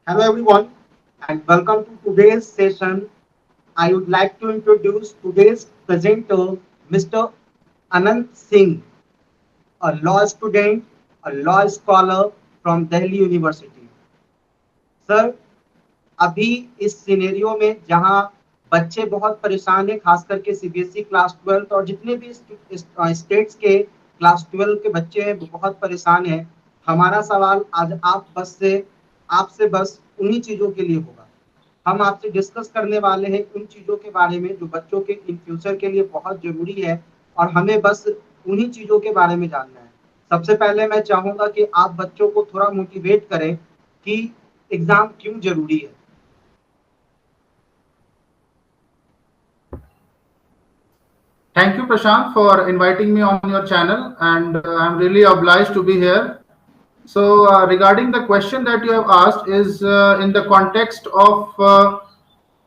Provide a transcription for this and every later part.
Hello everyone and welcome to today's session. I would like to introduce today's presenter, Mr. Anant Singh, a law student, a law scholar from Delhi University. Sir, अभी इस scenario में जहां बच्चे बहुत परेशान हैं, खास करके सीबीएसई क्लास 12 और जितने भी स्टेट्स के क्लास 12 के बच्चे हैं वो बहुत परेशान हैं। हमारा सवाल आज आपसे बस उन्हीं चीजों के लिए होगा। हम आपसे डिस्कस करने वाले हैं उन चीजों के बारे में जो बच्चों के इन फ्यूचर के लिए बहुत जरूरी है और हमें बस उन्हीं चीजों के बारे में जानना है। सबसे पहले मैं चाहूंगा कि आप बच्चों को थोड़ा मोटिवेट करें कि एग्जाम क्यों जरूरी है। Thank you, Prashant, for inviting me on your channel, and I'm really obliged to be here. So, regarding the question that you have asked, is in the context of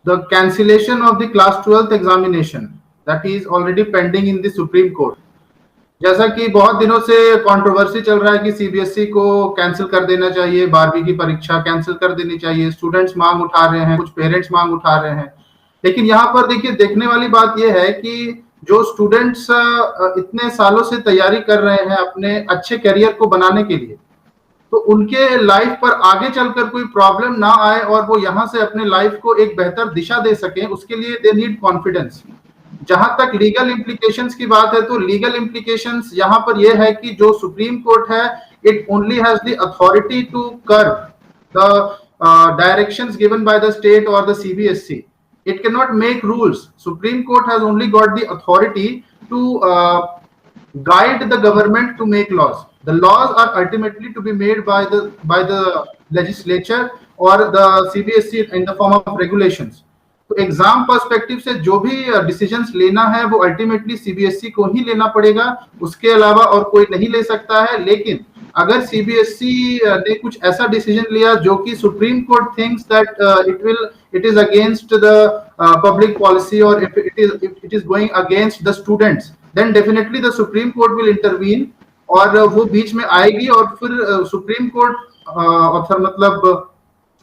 the cancellation of the class 12th examination that is already pending in the Supreme Court. जैसा कि बहुत दिनों से controversy चल रहा है कि CBSE को कैंसिल कर देना चाहिए, 12वीं की परीक्षा कैंसिल कर देनी चाहिए, स्टूडेंट्स मांग उठा रहे हैं, कुछ पेरेंट्स मांग उठा रहे हैं। लेकिन यहाँ पर देखिए, देखने वाली बात यह है कि जो स्टूडेंट्स इतने सालों से तैयारी कर रहे हैं अपने अच्छे करियर को बनाने के लिए, तो उनके लाइफ पर आगे चलकर कोई प्रॉब्लम ना आए और वो यहाँ से अपने लाइफ को एक बेहतर दिशा दे सकें, उसके लिए दे नीड कॉन्फिडेंस। जहां तक लीगल इम्प्लीकेशंस की बात है, तो लीगल इम्प्लीकेशंस यहाँ पर यह है कि जो सुप्रीम कोर्ट है, it only has the authority to curve the directions given by the state और the CBSE. It cannot make rules. Supreme Court has only got the authority to guide the government to make laws. The laws are ultimately to be made by the legislature or the CBSE in the form of regulations. तो exam perspective से जो भी decisions लेना है वो ultimately CBSE को ही लेना पड़ेगा, उसके अलावा और कोई नहीं ले सकता है। लेकिन अगर सीबीएसई ने कुछ ऐसा डिसीजन लिया जो कि Supreme court thinks that it is against the public policy, or if it is going against the students, then definitely the Supreme Court will intervene और वो बीच में आएगी और फिर सुप्रीम कोर्ट मतलब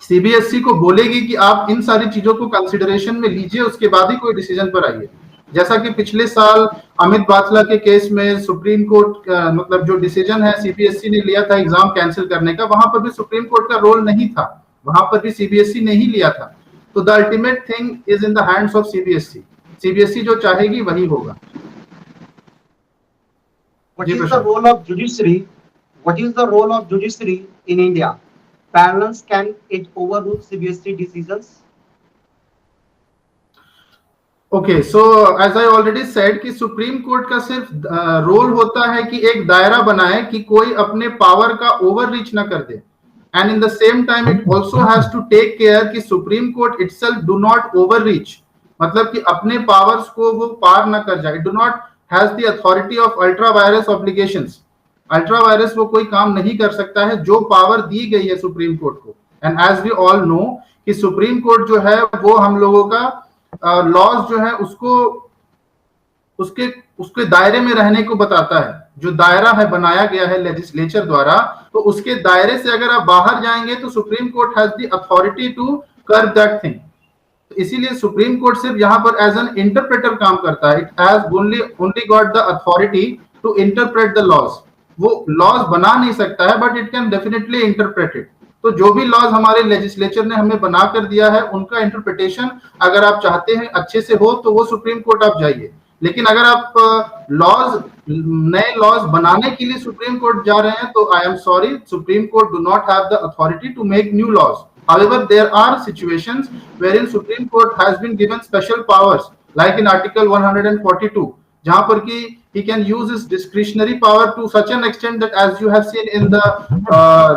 सीबीएसई को बोलेगी कि आप इन सारी चीजों को कंसिडरेशन में लीजिए, उसके बाद ही कोई डिसीजन पर आइए। जैसा कि पिछले साल अमित बाथला के केस में सुप्रीम कोर्ट मतलब जो डिसीजन है सीबीएसई ने लिया था एग्जाम कैंसिल करने का, वहां पर भी सुप्रीम कोर्ट का रोल नहीं था, वहां पर भी सीबीएसई ने ही लिया था। तो the ultimate thing is in the hands of CBSE. CBSE जो चाहेगी वही होगा। What is the role of judiciary? What is the role of judiciary in India? Parents, can it overrule CBSE decisions? Okay, so as I already said कि Supreme court का सिर्फ role होता है कि एक दायरा बनाए कि कोई अपने पावर का ओवर रीच ना कर दे, and in the same time it also has to take care कि Supreme court itself do not overreach, मतलब कि अपने पावर्स को वो पार ना कर जाए। do not has the authority of ultra virus obligations. Ultra vires वो कोई काम नहीं कर सकता है जो पावर दी गई है सुप्रीम कोर्ट को। And as we all know कि सुप्रीम कोर्ट जो है वो हम लोगों का लॉज जो है उसको उसके दायरे में रहने को बताता है। जो दायरा है बनाया गया है लेजिस्लेचर द्वारा, तो उसके दायरे से अगर आप बाहर जाएंगे तो Supreme Court has the authority to curve that thing. इसीलिए सुप्रीम कोर्ट सिर्फ यहाँ पर एज एन इंटरप्रेटर काम करता है। It has only got the authority to interpret the laws. वो लॉज बना नहीं सकता है but it can definitely interpret it. तो जो भी लॉज हमारे लेजिस्लेचर ने हमें बना कर दिया है उनका इंटरप्रिटेशन अगर आप चाहते हैं अच्छे से हो तो वो सुप्रीम कोर्ट आप जाइए। लेकिन अगर आप नए लॉज बनाने के लिए सुप्रीम कोर्ट जा रहे हैं तो I am sorry, Supreme Court do not have the authority to make new laws. However, there are situations wherein Supreme Court has been given special powers, like in Article 142, जहां पर कि he can use his discretionary power to such an extent that as you have seen in the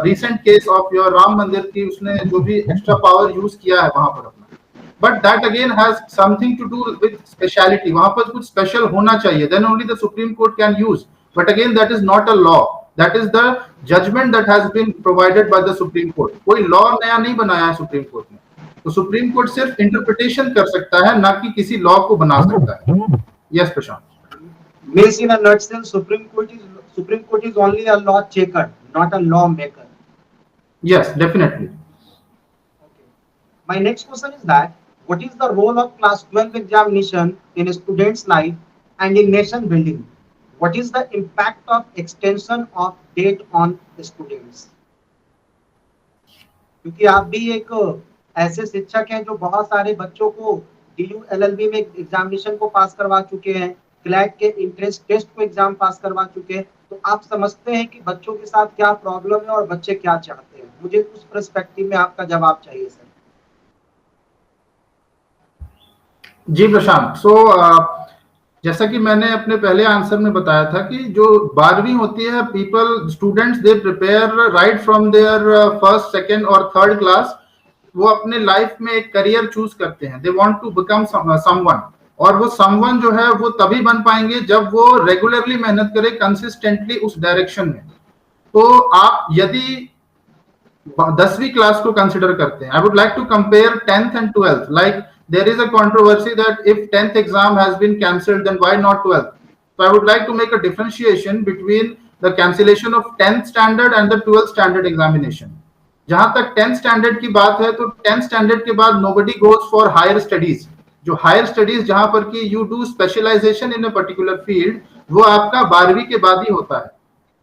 recent case of your Ram Mandir की उसने जो भी extra power use किया है वहां पर अपना, but that again has something to do with speciality. वहां पर कुछ special होना चाहिए, then only the Supreme Court can use. But again, that is not a law. That is the judgment that has been provided by the Supreme Court. कोई law नया नहीं बनाया है सुप्रीम कोर्ट ने। तो सुप्रीम कोर्ट सिर्फ interpretation कर सकता है, ना कि किसी लॉ को बना सकता है। Yes Prashant. Means in a nutshell, Supreme Court is only a law checker, not a law maker. Yes, definitely. My next question is that what is the role of class 12 examination in a student's life and in nation building? What is the impact of extension of date on students? क्योंकि आप भी एक ऐसे शिक्षक हैं जो बहुत सारे बच्चों को डीयू एलएलबी में एग्जामिनेशन को पास करवा चुके हैं, क्लैट के इंट्रेंस टेस्ट को एग्जाम पास करवा चुके हैं, तो आप समझते हैं कि बच्चों के साथ क्या प्रॉब्लम है और बच्चे क्या चाहते हैं। मुझे उस पर्सपेक्टिव में आपका जवाब चाहिए सर। जी प्रशांत, जैसा कि मैंने अपने पहले आंसर में बताया था कि जो 12वीं होती है, people students they prepare right from their first, second और थर्ड क्लास। वो अपने लाइफ में एक करियर चूज करते हैं, they want to become someone, और वो समवन जो है वो तभी बन पाएंगे जब वो रेगुलरली मेहनत करे, कंसिस्टेंटली उस डायरेक्शन में। तो आप यदि 10वीं क्लास को कंसिडर करते हैं, I would like to compare 10th and 12th, like there is a controversy that if 10th exam has been cancelled, then why not 12th? So I would like to make a differentiation between the cancellation of 10th standard and the 12th standard examination. जहां तक 10th standard की बात है, तो 10th standard के बाद nobody goes for higher studies. जो higher studies जहां पर कि you do specialization in a particular field, वो आपका 12वीं के बाद ही होता है.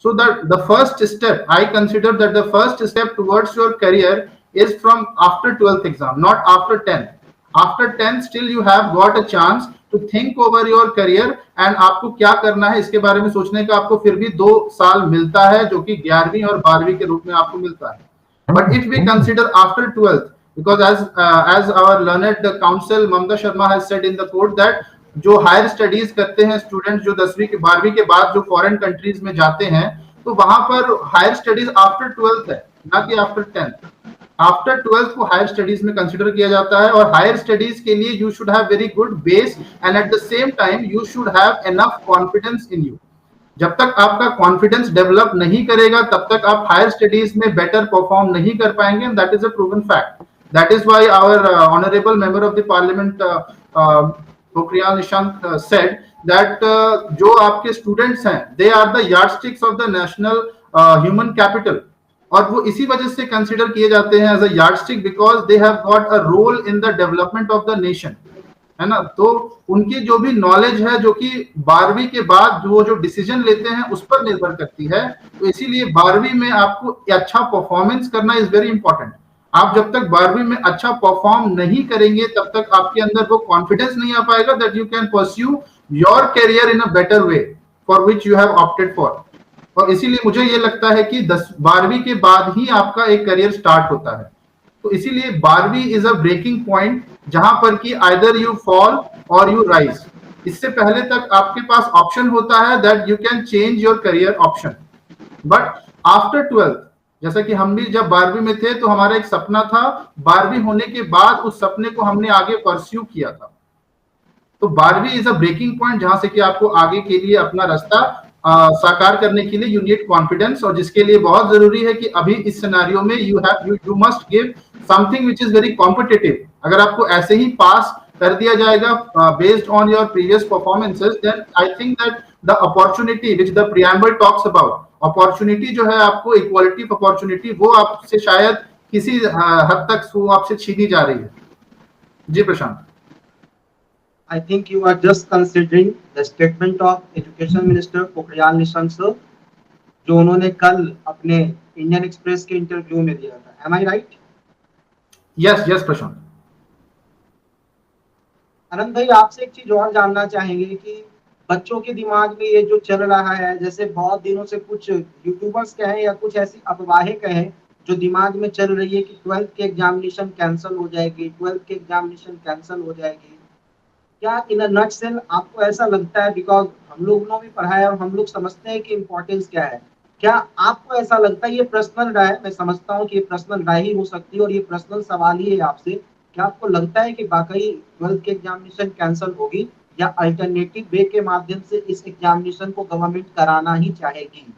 So the first step, I consider that the first step towards your career is from after 12th exam, not after 10th. After 10th still you have got a chance to think over your career, and आपको क्या करना है इसके बारे में सोचने का आपको फिर भी 2 साल मिलता है, जो कि 11वीं और 12वीं के रूप में आपको मिलता है. But if we consider after 12th, because as our learned counsel Mamta Sharma has said in the court that जो हायर स्टडीज करते हैं स्टूडेंट, जो 10वीं के 12वीं के बाद जो फॉरेन कंट्रीज में जाते हैं, तो वहां पर हायर स्टडीज आफ्टर 12th है, ना कि आफ्टर 10th. आफ्टर 12th को हायर स्टडीज में कंसिडर किया जाता है, और हायर स्टडीज के लिए you should have very good base, and at the same time you should have enough confidence in you. जब तक आपका कॉन्फिडेंस डेवलप नहीं करेगा, तब तक आप हायर स्टडीज में बेटर परफॉर्म नहीं कर पाएंगे, and that is a proven fact. That is why our honourable member of the parliament Pokhriyal Nishank said that जो आपके स्टूडेंट्स हैं, they are the yardsticks of the national human capital, और वो इसी वजह से कंसीडर किए जाते हैं as a yardstick, because they have got a role in the development of the nation, है ना. तो उनकी जो भी नॉलेज है, जो कि 12वीं के बाद जो डिसीजन लेते हैं उस पर निर्भर करती है, तो इसीलिए 12वीं में आपको अच्छा परफॉर्मेंस करना इज वेरी इंपॉर्टेंट. आप जब तक 12वीं में अच्छा परफॉर्म नहीं करेंगे, तब तक आपके अंदर वो कॉन्फिडेंस नहीं आ पाएगा that you can pursue your career in a better way for which you have opted for. और इसीलिए मुझे ये लगता है कि 12वीं के बाद ही आपका एक करियर स्टार्ट होता है. तो इसीलिए 12वीं इज अ ब्रेकिंग पॉइंट, जहां पर कि आइदर यू फॉल और यू राइज. इससे पहले तक आपके पास ऑप्शन होता है that you can change your career option. But after 12th, जैसा कि हम भी जब 12वीं में थे, तो हमारा एक सपना था, 12वीं होने के बाद उस सपने को हमने आगे परस्यू किया था. तो 12वीं इज अ ब्रेकिंग पॉइंट, जहां से कि आपको आगे के लिए अपना रास्ता साकार करने के लिए यू नीड कॉन्फिडेंस, और जिसके लिए बहुत जरूरी है कि अभी इस सिनेरियो में you must give something which is very competitive. अगर आपको ऐसे ही पास कर दिया जाएगा based on your previous performances, then I think that the opportunity which the preamble talks about, opportunity जो है आपको, इक्वालिटी ऑफ अपॉर्चुनिटी, वो आपसे शायद किसी हद तक वो आपसे छीनी जा रही है. जी प्रशांत. I think you are just considering the statement of Education Minister Pokhriyal Nishank sir, जो उन्होंने कल अपने इंडियन एक्सप्रेस के इंटरव्यू में दिया था. Am I right? Yes, yes प्रशांत. आनंद भाई, आपसे एक चीज और जानना चाहेंगे कि बच्चों के दिमाग में ये जो चल रहा है, जैसे बहुत दिनों से कुछ यूट्यूबर्स कहें या कुछ ऐसी अफवाहें कहें जो दिमाग में चल रही है कि 12th के एग्जामिनेशन कैंसिल हो जाएगी, 12th के एग्जामिनेशन कैंसिल हो जाएगी. क्या इन अ नटसेल आपको ऐसा लगता है, बिकॉज हम लोगों ने भी पढ़ा है और हम लोग समझते हैं कि इम्पोर्टेंस क्या है, क्या आपको ऐसा लगता है, ये पर्सनल राय, मैं समझता हूँ कि ये पर्सनल राय ही हो सकती है और ये पर्सनल सवाल ही है आपसे, क्या आपको लगता है कि वाकई 12th के एग्जामिनेशन कैंसिल होगी, या अल्टरनेटिव वे के माध्यम से इस एग्जामिनेशन को गवर्नमेंट कराना ही चाहेगी?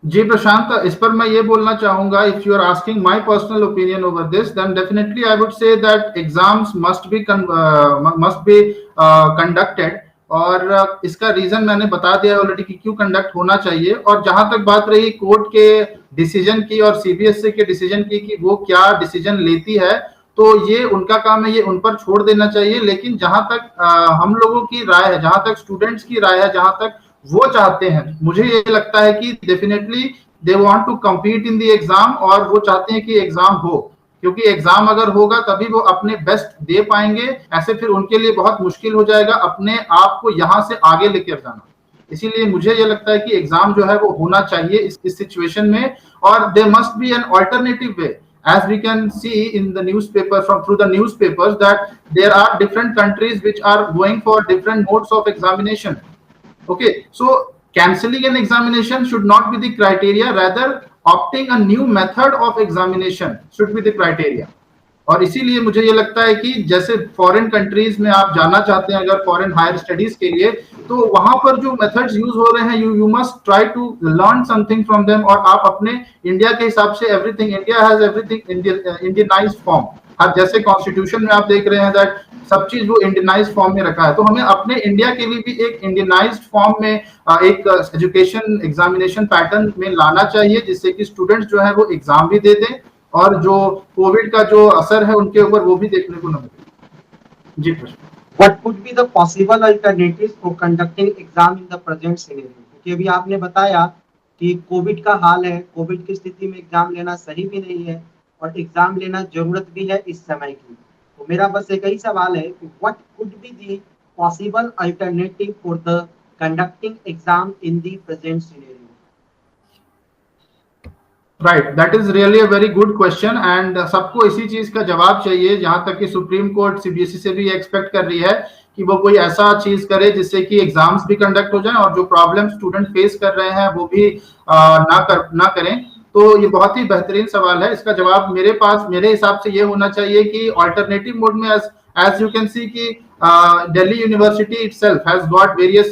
जी प्रशांत, इस पर मैं ये बोलना चाहूंगा, if you are asking my personal opinion over this, then definitely I would say that exams must be conducted, और इसका रीजन मैंने बता दिया ऑलरेडी कि क्यों कंडक्ट होना चाहिए. और जहां तक बात रही कोर्ट के डिसीजन की और सीबीएसई के डिसीजन की कि वो क्या डिसीजन लेती है, तो ये उनका काम है, ये उन पर छोड़ देना चाहिए। लेकिन जहां तक हम लोगों की राय है, जहां तक स्टूडेंट्स की राय है, जहां तक वो चाहते हैं, मुझे ये लगता है कि definitely they want to compete in the exam, और वो चाहते हैं कि एग्जाम हो, क्योंकि एग्जाम अगर होगा तभी वो अपने बेस्ट दे पाएंगे। ऐसे फिर उनके लिए बहुत मुश्किल हो जाएगा अपने आप को यहाँ से आगे लेकर जाना। इसीलिए मुझे ये लगता है कि एग्जाम जो है वो होना चाहिए इस सिचुएशन में, और there must be an alternative way. As we can see in the newspaper, from through the newspapers, that there are different countries which are going for different modes of examination. Okay, so cancelling an examination should not be the criteria, rather opting a new method of examination should be the criteria. और इसीलिए मुझे ये लगता है कि जैसे foreign countries में आप जाना चाहते हैं अगर फॉरेन हायर स्टडीज के लिए, तो वहां पर जो मेथड्स यूज हो रहे हैं, you must try to learn something from them, और आप अपने इंडिया के हिसाब से everything, India has everything Indianized form. अब जैसे कॉन्स्टिट्यूशन में आप देख रहे हैं दैट सब चीज वो इंडियनाइज्ड फॉर्म में रखा है, तो हमें अपने इंडिया के लिए भी एक इंडियनाइज्ड फॉर्म में एक एजुकेशन एग्जामिनेशन पैटर्न में लाना चाहिए, जिससे कि स्टूडेंट्स जो है वो एग्जाम भी दे दें, और जो कोविड का जो असर है उनके ऊपर वो भी देखने को न मिले। जी प्रश्न। What could be the possible alternatives for conducting exam in the present scenario? क्योंकि अभी आपने बताया कि कोविड का हाल है, कोविड की स्थिति में एग्जाम लेना सही भी नहीं है और एग्जाम लेना जरूरत भी है इस समय की। तो मेरा बस एक ही सवाल है कि what could be the possible alternative for the conducting exam in the present scenario? Right, that is really a very good question, and सबको इसी चीज का जवाब चाहिए। जहां तक कि सुप्रीम कोर्ट सीबीएसई से भी एक्सपेक्ट कर रही है कि वो कोई ऐसा चीज करे जिससे कि एग्जाम्स भी कंडक्ट हो जाए और जो प्रॉब्लम स्टूडेंट फेस कर रहे हैं वो भी ना करें। तो ये बहुत ही बेहतरीन सवाल है। इसका जवाब मेरे पास, मेरे हिसाब से ये होना चाहिए कि ऑल्टरनेटिव मोड में, as you can see कि Delhi University itself has got various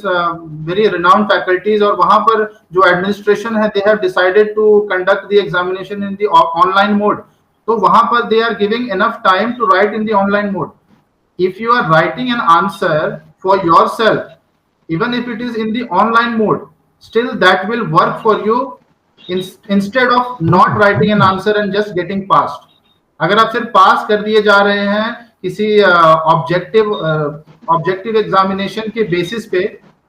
very renowned faculties, और वहां पर जो administration है, they have decided to conduct the examination in the online mode. तो वहां पर they are giving enough time to write in the online mode. If you are writing an answer for yourself, even if it is in the online mode, still that will work for you instead of not writing an answer and just getting passed. अगर आप सिर्फ पास कर दिए जा रहे हैं किसी objective examination के बेसिस पे,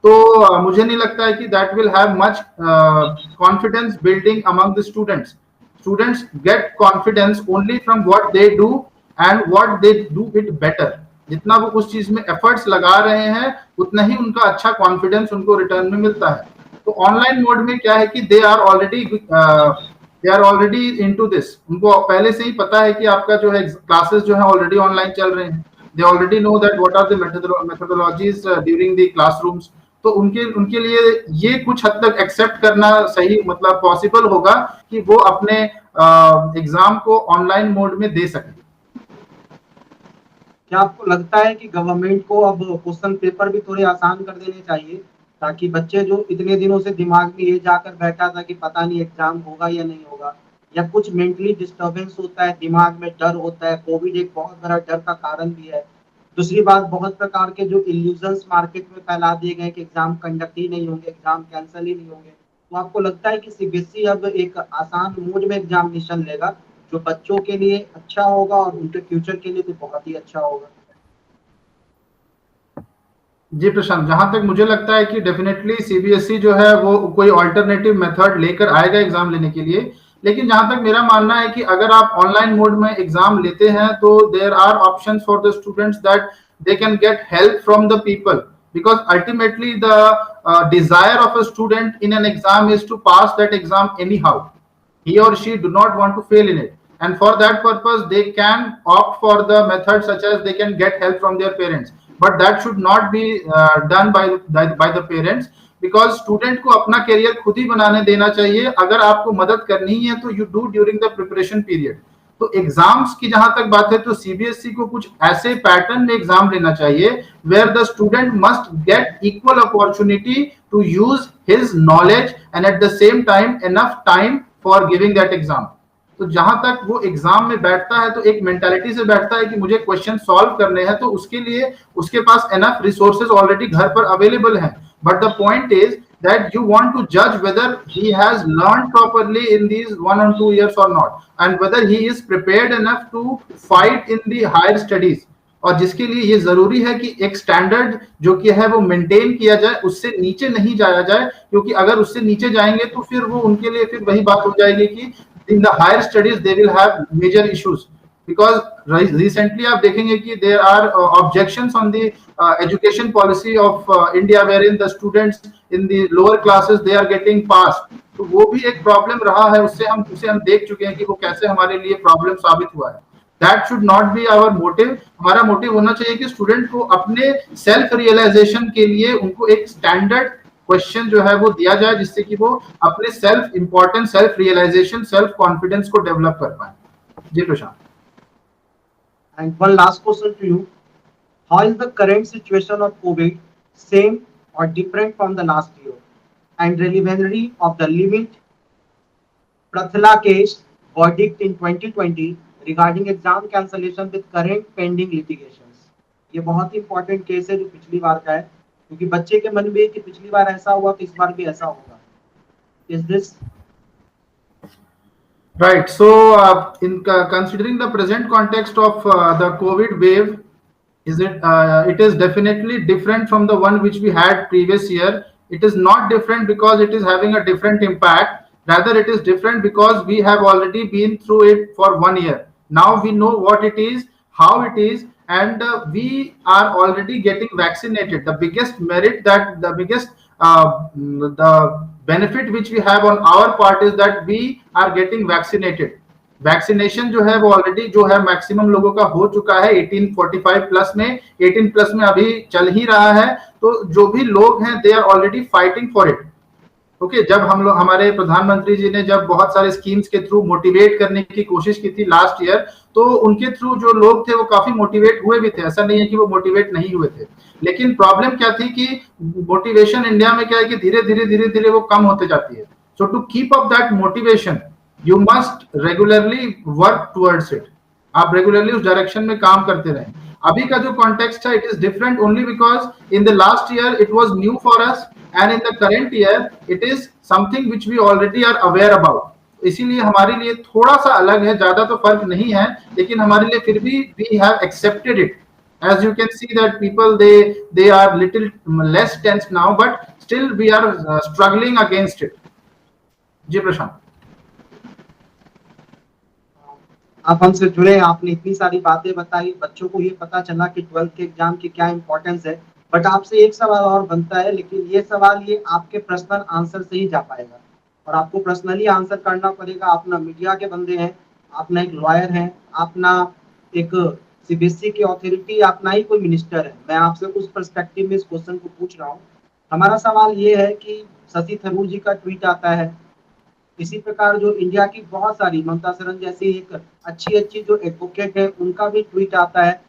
तो मुझे नहीं लगता है कि that will have much confidence building among the students. Students get confidence only from what they do and what they do it better. जितना वो उस चीज में एफर्ट्स लगा रहे हैं उतना ही उनका अच्छा कॉन्फिडेंस उनको रिटर्न में मिलता है। तो ऑनलाइन मोड में क्या है कि they are already into this, उनको पहले से ही पता है कि आपका जो है क्लासेस जो है ऑलरेडी ऑनलाइन चल रहे हैं। They already know that what are the methodologies during the classrooms. तो उनके लिए ये कुछ हद तक एक्सेप्ट करना सही, मतलब पॉसिबल होगा कि वो अपने एग्जाम को ऑनलाइन मोड में दे सकें। क्या आपको लगता है कि गवर्नमेंट को अब क्वेश्चन पेपर भी थोड़े आसान कर देने चाहिए, ताकि बच्चे जो इतने दिनों से दिमाग में ये जाकर बैठा था कि पता नहीं एग्जाम होगा या नहीं होगा, या कुछ मेंटली डिस्टर्बेंस होता है, दिमाग में डर होता है, कोविड एक बहुत बड़ा डर का कारण भी है। दूसरी बात, बहुत प्रकार के जो इल्यूजन्स मार्केट में फैला दिए गए कि एग्जाम कंडक्ट ही नहीं होंगे, एग्जाम कैंसिल ही नहीं होंगे। तो आपको लगता है कि सीबीएसई अब एक आसान मोड में एग्जामिनेशन लेगा जो बच्चों के लिए अच्छा होगा और उनके फ्यूचर के लिए तो बहुत ही अच्छा होगा? जी प्रशांत, जहां तक मुझे लगता है कि डेफिनेटली सीबीएसई जो है वो कोई ऑल्टरनेटिव मेथड लेकर आएगा एग्जाम लेने के लिए। लेकिन जहां तक मेरा मानना है कि अगर आप ऑनलाइन मोड में एग्जाम लेते हैं तो there are options for the students that they can get help from the people, because ultimately the desire of a student in an exam is to pass that exam anyhow. He or she do not want to fail in it, and for that purpose they can opt for the method such as they can get help from their parents, but that should not be done by the parents, because student को अपना career खुद ही बनाने देना चाहिए। अगर आपको मदद करनी है तो you do during the preparation period। तो एग्जाम्स की जहां तक बात है तो सीबीएसई को कुछ ऐसे पैटर्न में एग्जाम लेना चाहिए where the student must get equal opportunity to use his knowledge and at the same time enough time for giving that exam. तो जहां तक वो एग्जाम में बैठता है तो एक मेंटालिटी से बैठता है कि मुझे क्वेश्चन सॉल्व करने हैं, तो उसके लिए उसके पास एनफ रिसोर्सेज ऑलरेडी घर पर अवेलेबल हैं। But the point is that you want to judge whether he has learned properly in these 1 or 2 years or not, and whether he is prepared enough to fight in the higher studies. और जिसके लिए ये जरूरी है कि एक standard जो कि है वो मेंटेन किया जाए, उससे नीचे नहीं जाया जाए, क्योंकि अगर उससे नीचे जाएंगे तो फिर वो उनके लिए फिर वही बात हो जाएगी कि in the higher studies they will have major issues, because recently आप देखेंगे कि there are objections on the education policy of India where in the students in the lower classes they are getting pass. तो वो भी एक problem रहा है, उसे हम देख चुके हैं कि वो कैसे हमारे लिए प्रॉब्लम साबित हुआ है। That should not be our motive. हमारा मोटिव होना चाहिए कि स्टूडेंट को अपने सेल्फ रियलाइजेशन के लिए उनको एक स्टैंडर्ड क्वेश्चन जो है वो दिया जाए, जिससे कि वो अपने self importance, self realization, self confidence को डेवलप कर पाए। जी प्रशांत। And one last question to you. How is the current situation of COVID same or different from the last year? And relevantly of the limit Prathla case verdict in 2020 regarding exam cancellation with current pending litigations. ये बहुत ही important case है जो पिछली बार का है, क्योंकि बच्चे के मन में कि पिछली बार ऐसा हुआ तो इस बार भी ऐसा होगा. Is this right? So in considering the present context of the COVID wave, it is definitely different from the one which we had previous year. It is not different because it is having a different impact. Rather, it is different because we have already been through it for 1 year. Now we know what it is, how it is, and we are already getting vaccinated. The biggest merit, that the biggest the benefit which we have on our part is that we are getting vaccinated. Vaccination जो है वो already जो है maximum लोगों का हो चुका है 1845 प्लस में, 18 प्लस में अभी चल ही रहा है। तो जो भी लोग हैं they are already fighting for it. Okay, जब हम लोग, हमारे प्रधानमंत्री जी ने जब बहुत सारे स्कीम्स के थ्रू मोटिवेट करने की कोशिश की थी लास्ट ईयर, तो उनके थ्रू जो लोग थे वो काफी मोटिवेट हुए भी थे, ऐसा नहीं है कि वो मोटिवेट नहीं हुए थे। लेकिन प्रॉब्लम क्या थी कि मोटिवेशन इंडिया में क्या है कि धीरे धीरे वो कम होते जाती है। So to keep up that motivation you must regularly work towards it. आप रेगुलरली उस डायरेक्शन में काम करते रहें। अभी का जो कॉन्टेक्स्ट है it is different only because in the last year it was new for us and in the current year it is something which we already are aware about. इसीलिए हमारे लिए थोड़ा सा अलग है, ज्यादा तो फर्क नहीं है, लेकिन हमारे लिए फिर भी we have accepted it. As you can see that people they are little less tense now, but still we are struggling against it. जी प्रशांत। आप हमसे जुड़े, आपने इतनी सारी बातें बताई, बच्चों को ये पता चला कि 12th के एग्जाम की क्या इंपॉर्टेंस है। बट आपसे एक सवाल और बनता है, लेकिन ये सवाल ये आपके पर्सनल आंसर से ही जा पाएगा और आपको पर्सनली आंसर करना पड़ेगा। आप ना मीडिया के बंदे हैं, आप ना एक लॉयर हैं, आप ना एक सीबीएसई की अथॉरिटी, आप ना ही कोई मिनिस्टर है। मैं आपसे उस पर्सपेक्टिव में इस क्वेश्चन को पूछ रहा हूँ। हमारा सवाल ये है कि शशि थरूर जी का ट्वीट आता है, इसी प्रकार जो इंडिया की बहुत सारी ममता सरन जैसी एक अच्छी जो एडवोकेट है उनका भी ट्वीट आता है।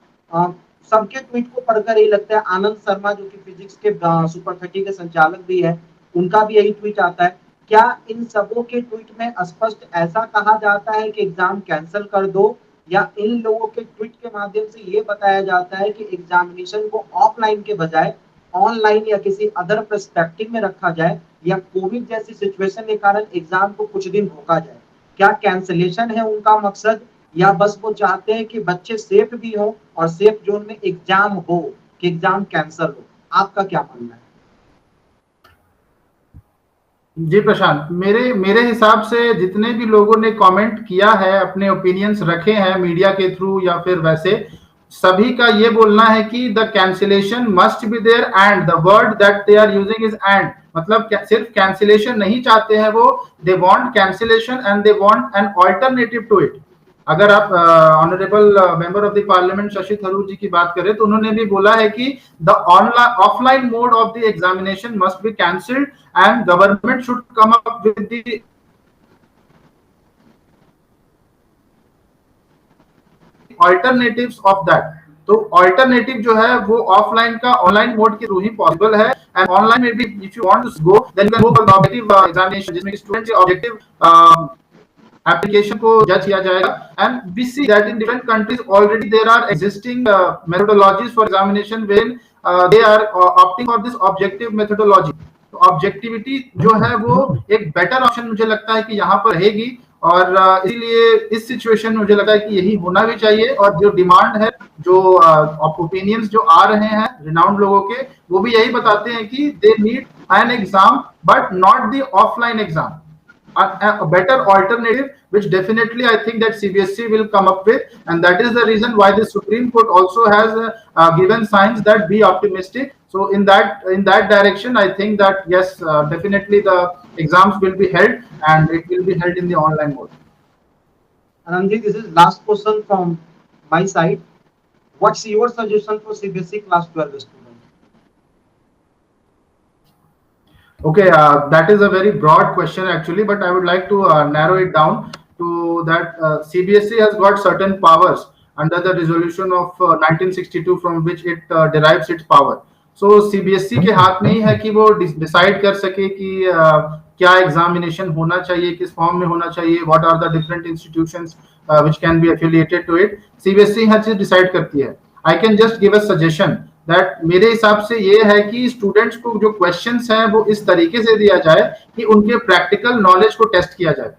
सबके ट्वीट को पढ़कर यही लगता है, आनंद शर्मा जो कि फिजिक्स के सुपर 30 के संचालक भी है, उनका भी यही ट्वीट आता है। क्या इन सबों के ट्वीट में स्पष्ट ऐसा कहा जाता है कि एग्जाम कैंसिल कर दो, या इन लोगों के ट्वीट के माध्यम से ये बताया जाता है कि एग्जामिनेशन को ऑफलाइन के बजाय ऑनलाइन या किसी अदर पर्सपेक्टिव में रखा जाए, या कोविड जैसी सिचुएशन के कारण एग्जाम को कुछ दिन रोका जाए? क्या कैंसिलेशन है उनका मकसद, या बस वो चाहते हैं कि बच्चे सेफ भी हो और सेफ जोन में एग्जाम हो, कि एग्जाम कैंसिल हो? आपका क्या मानना है? जी प्रशांत, मेरे हिसाब से जितने भी लोगों ने कमेंट किया है, अपने ओपिनियंस रखे हैं मीडिया के थ्रू या फिर वैसे, सभी का ये बोलना है कि the cancellation must be there, and the word that they are using is and. मतलब सिर्फ कैंसिलेशन नहीं चाहते हैं वो, they want cancellation and they want an alternative to it. अगर आप honourable member of the parliament Shashi Tharoor ji की बात करें तो उन्होंने भी बोला है कि the offline mode of the examination must be cancelled and government should come up with the alternatives of that। तो ऑल्टरनेटिव जो है वो ऑफलाइन का ऑनलाइन मोड के थ्रू ही पॉसिबल है। एंड ऑनलाइन में भी if you want to go then you can go for the objective examination, जिसमें स्टूडेंट के ऑब्जेक्टिव एप्लीकेशन को जज किया जाएगा। And we see that in different countries already there are existing methodologies for examination when they are opting for this objective methodology। तो objectivity जो है वो एक बेटर ऑप्शन मुझे लगता है कि यहाँ पर रहेगी, और इसीलिए इस सिचुएशन में मुझे लगता है कि यही होना भी चाहिए। और जो डिमांड है, जो ओपिनियंस जो आ रहे हैं रिनाउंड लोगों के, वो भी यही बताते हैं कि they need an exam but not the offline exam, a better alternative, which definitely I think that CBSE will come up with, and that is the reason why the Supreme Court also has given signs that be optimistic. So in that direction, I think that yes, definitely the exams will be held, and it will be held in the online mode. Anandji, this is last question from my side. What's your suggestion for CBSE class 12 student? Okay, that is a very broad question actually, but I would like to narrow it down to that CBSE has got certain powers under the resolution of 1962 from which it derives its power. So CBSE के हाथ में ही है कि वो decide कर सके कि क्या एग्जामिनेशन होना चाहिए, किस फॉर्म में होना चाहिए, what are the different institutions which can be affiliated to it. CBSE हर चीज डिसाइड करती है. I can just give a suggestion that मेरे हिसाब से ये है कि स्टूडेंट्स को जो क्वेश्चंस हैं वो इस तरीके से दिया जाए कि उनके प्रैक्टिकल नॉलेज को टेस्ट किया जाए,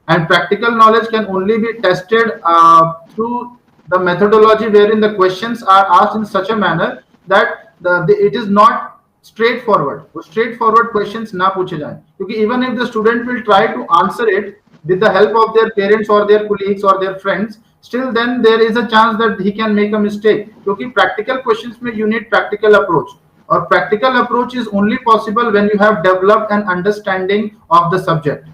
and practical knowledge can only be tested through the methodology where in the questions are asked in such a manner that it is not straightforward, वो स्ट्रेट फॉरवर्ड क्वेश्चंस ना पूछे जाएं, क्योंकि even if the student will try to answer it with the help of their parents or their colleagues or their friends, still then there is a chance that he can make a mistake, क्योंकि practical questions में you need practical approach, और practical approach is only possible when you have developed an understanding of the subject,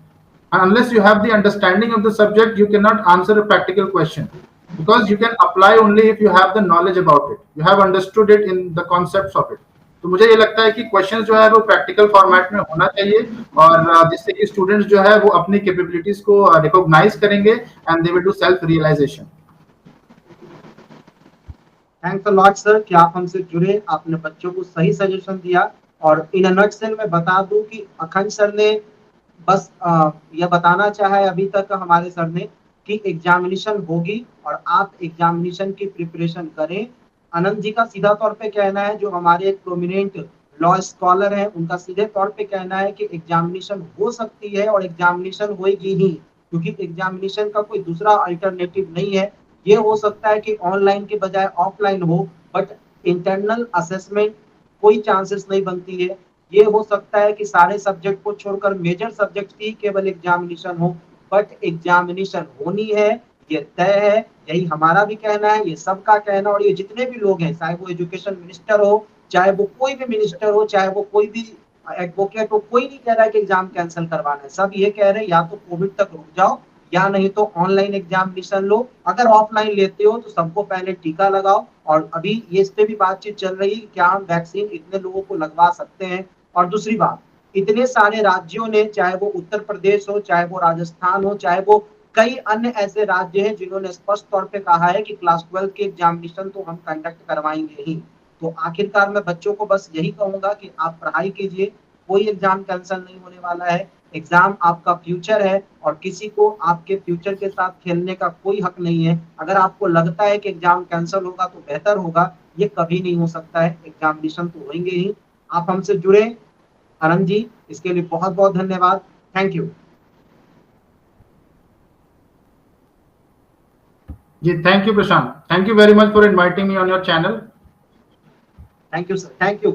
and unless you have the understanding of the subject you cannot answer a practical question, because you can apply only if you have the knowledge about it, you have understood it in the concepts of it. तो मुझे ये लगता है कि question जो है वो practical format में होना चाहिए, और जिससे कि स्टूडेंट्स जो है वो अपनी कैपेबिलिटीज को रिकॉग्नाइज करेंगे and they will do self realisation. Thanks a lot sir कि आप हमसे जुड़े, आपने बच्चों को सही सजेशन दिया। और इन अ नटसेल मैं बता दूं कि अखंड सर ने बस यह बताना चाहा है अभी तक हमारे सर ने कि एग्जामिनेशन होगी और आप एग्जामिनेशन की प्रिपरेशन करें। आनंद जी का सीधा तौर पे कहना है, जो हमारे एक प्रोमिनेंट लॉ स्कॉलर हैं, उनका सीधे तौर पे कहना है कि एग्जामिनेशन हो सकती है और एग्जामिनेशन होएगी ही, क्योंकि एग्जामिनेशन का कोई दूसरा अल्टरनेटिव नहीं है। ये हो सकता है कि ऑनलाइन के बजाय ऑफलाइन हो, बट इंटरनल असेसमेंट कोई चांसेस नहीं बनती है। ये हो सकता है कि सारे सब्जेक्ट को छोड़कर मेजर सब्जेक्ट की केवल एग्जामिनेशन हो, बट एग्जामिनेशन होनी है, ये तय है। यही हमारा भी कहना है, ये सबका कहना, और ये जितने भी लोग हैं, चाहे वो एजुकेशन मिनिस्टर हो, चाहे वो कोई भी मिनिस्टर हो, चाहे वो कोई भी एडवोकेट हो, कोई नहीं कह रहा है कि एग्जाम कैंसिल करवाना है। सब ये कह रहे हैं या तो कोविड तक रुक जाओ या नहीं तो ऑनलाइन एग्जामिनेशन लो। अगर ऑफलाइन लेते हो तो सबको पहले टीका लगाओ, और अभी ये इस पे भी बातचीत चल रही है कि क्या हम वैक्सीन इतने लोगों को लगवा सकते हैं। और दूसरी बात, इतने सारे राज्यों ने, चाहे वो उत्तर प्रदेश हो, चाहे वो राजस्थान हो, चाहे वो कई अन्य ऐसे राज्य हैं जिन्होंने स्पष्ट तौर पे कहा है कि क्लास 12 के एग्जामिनेशन तो हम कंडक्ट करवाएंगे ही। तो आखिरकार मैं बच्चों को बस यही कहूंगा कि आप पढ़ाई कीजिए, कोई एग्जाम कैंसिल नहीं होने वाला है। एग्जाम आपका फ्यूचर है और किसी को आपके फ्यूचर के साथ खेलने का कोई हक नहीं है। अगर आपको लगता है कि एग्जाम कैंसिल होगा तो बेहतर होगा, ये कभी नहीं हो सकता है। एग्जामिनेशन तो होंगे ही। आप हमसे जुड़े आनंद जी, इसके लिए बहुत बहुत धन्यवाद। Thank you ji, thank you Prashant, thank you very much for inviting me on your channel. Thank you sir, thank you.